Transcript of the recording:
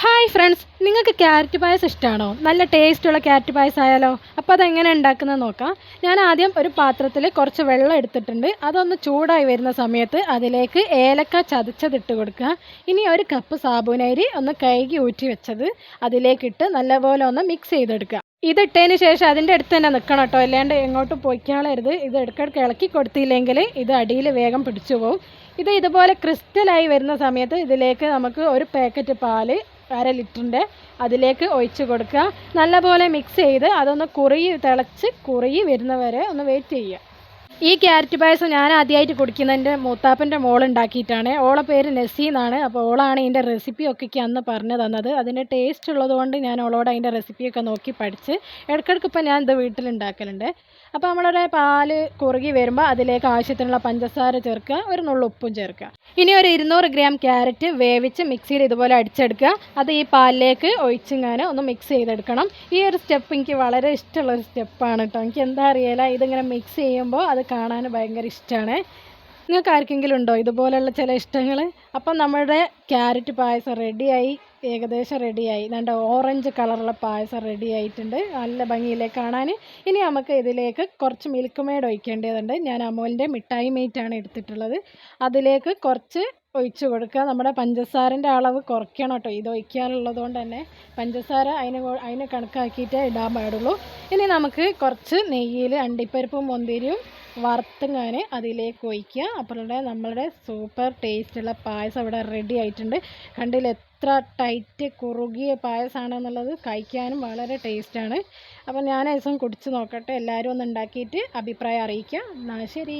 Hi friends, നിങ്ങൾക്ക് carrot പായസം ഇഷ്ടമാണോ? നല്ല ടേസ്റ്റുള്ള ക്യാരറ്റ് പായസം ആയാലോ? അപ്പോൾ അതെങ്ങനെ ഉണ്ടാക്കുന്നത് നോക്കാം. ഞാൻ ആദ്യം ഒരു പാത്രത്തിൽ കുറച്ച് വെള്ളം എടുത്തിട്ടുണ്ട്. അതൊന്ന് ചൂടായി വരുന്ന സമയത്ത് അതിലേക്ക് ഏലക്ക ചതച്ചതിട്ട് കൊടുക്കുക. ഇനി ഒരു കപ്പ് സാബുനരി ഒന്ന് കഴുകി ഊറ്റി വെച്ചത് അതിലേക്കിട്ട് നല്ലപോലെ ഒന്ന് മിക്സ് ചെയ്തെടുക്കുക. ഇതിട്ടതിന് ശേഷം അതിൻ്റെ അടുത്ത് തന്നെ നിൽക്കണം കേട്ടോ, അല്ലാണ്ട് എങ്ങോട്ടും പൊയ്ക്കാളരുത്. ഇത് ഇടയ്ക്കിടയ്ക്ക് ഇളക്കി കൊടുത്തില്ലെങ്കിൽ ഇത് അടിയിൽ വേഗം പിടിച്ചു പോകും. ഇതുപോലെ ക്രിസ്റ്റലായി വരുന്ന സമയത്ത് ഇതിലേക്ക് നമുക്ക് ഒരു പാക്കറ്റ് പാല് 1/2 ലിറ്ററിൻ്റെ അതിലേക്ക് ഒഴിച്ച് കൊടുക്കുക. നല്ലപോലെ മിക്സ് ചെയ്ത് അതൊന്ന് തിളച്ച് കുറുകി വരുന്നവരെ ഒന്ന് വെയിറ്റ് ചെയ്യുക. ഈ ക്യാരറ്റ് പായസം ഞാൻ ആദ്യമായിട്ട് കുടിക്കുന്നത് എൻ്റെ മൂത്താപ്പൻ്റെ മോളുണ്ടാക്കിയിട്ടാണ്. ഓളെ പേര് നസി എന്നാണ്. അപ്പോൾ ഓളാണ് ഇതിൻ്റെ റെസിപ്പിയൊക്കെ അന്ന് പറഞ്ഞു തന്നത്. അതിൻ്റെ ടേസ്റ്റ് ഉള്ളതുകൊണ്ട് ഞാൻ ഓളോട് അതിൻ്റെ റെസിപ്പിയൊക്കെ നോക്കി പഠിച്ച് ഇടയ്ക്കിടയ്ക്ക് ഇപ്പം ഞാൻ ഇത് വീട്ടിലുണ്ടാക്കലുണ്ട്. അപ്പോൾ നമ്മളുടെ പാല് കുറുകി വരുമ്പോൾ അതിലേക്ക് ആവശ്യത്തിനുള്ള പഞ്ചസാര ചേർക്കുക, ഒരു നുള്ളു ഉപ്പും ചേർക്കുക. ഇനി ഒരു 200 ഗ്രാം ക്യാരറ്റ് വേവിച്ച് മിക്സിയിൽ ഇതുപോലെ അടിച്ചെടുക്കുക. അത് ഈ പാലിലേക്ക് ഒഴിച്ചിങ്ങനെ ഒന്ന് മിക്സ് ചെയ്തെടുക്കണം. ഈ ഒരു സ്റ്റെപ്പ് എനിക്ക് വളരെ ഇഷ്ടമുള്ളൊരു സ്റ്റെപ്പാണ് കേട്ടോ. എനിക്ക് എന്താ അറിയില്ല, ഇതിങ്ങനെ മിക്സ് ചെയ്യുമ്പോൾ അത് കാണാൻ ഭയങ്കര ഇഷ്ടമാണ്. നിങ്ങൾക്ക് ആർക്കെങ്കിലും ഉണ്ടോ ഇതുപോലെയുള്ള ചില ഇഷ്ടങ്ങൾ? അപ്പം നമ്മുടെ ക്യാരറ്റ് പായസം റെഡിയായി, ഏകദേശം റെഡിയായി. നല്ല ഓറഞ്ച് കളറുള്ള പായസം റെഡി ആയിട്ടുണ്ട്, നല്ല ഭംഗിയില്ലേ കാണാൻ. ഇനി നമുക്ക് ഇതിലേക്ക് കുറച്ച് മിൽക്ക് മെയ്ഡ് ഒഴിക്കേണ്ടതുണ്ട്. ഞാൻ അമൂലിൻ്റെ മിഠായി മേറ്റാണ് എടുത്തിട്ടുള്ളത്. അതിലേക്ക് കുറച്ച് ഒഴിച്ച് കൊടുക്കുക. നമ്മുടെ പഞ്ചസാരൻ്റെ അളവ് കുറയ്ക്കണം കേട്ടോ, ഇത് ഒഴിക്കാനുള്ളത് കൊണ്ട് തന്നെ പഞ്ചസാര അതിന് കണക്കാക്കിയിട്ടേ ഇടാൻ പാടുള്ളൂ. ഇനി നമുക്ക് കുറച്ച് നെയ്യിൽ അണ്ടിപ്പരിപ്പും മുന്തിരിയും വറുത്തങ്ങാൻ അതിലേക്ക് ഒഴിക്കുക. അപ്പോൾ നമ്മളുടെ സൂപ്പർ ടേസ്റ്റുള്ള പായസം ഇവിടെ റെഡി ആയിട്ടുണ്ട്. കണ്ടില്ല എത്ര ടൈറ്റ് കുറുകിയ പായസമാണെന്നുള്ളത്, കഴിക്കാനും വളരെ ടേസ്റ്റാണ്. അപ്പോൾ ഞാൻ ദിവസം കുടിച്ച് നോക്കട്ടെ. എല്ലാവരും ഒന്ന് ഉണ്ടാക്കിയിട്ട് അഭിപ്രായം അറിയിക്കുക. എന്നാൽ ശരി.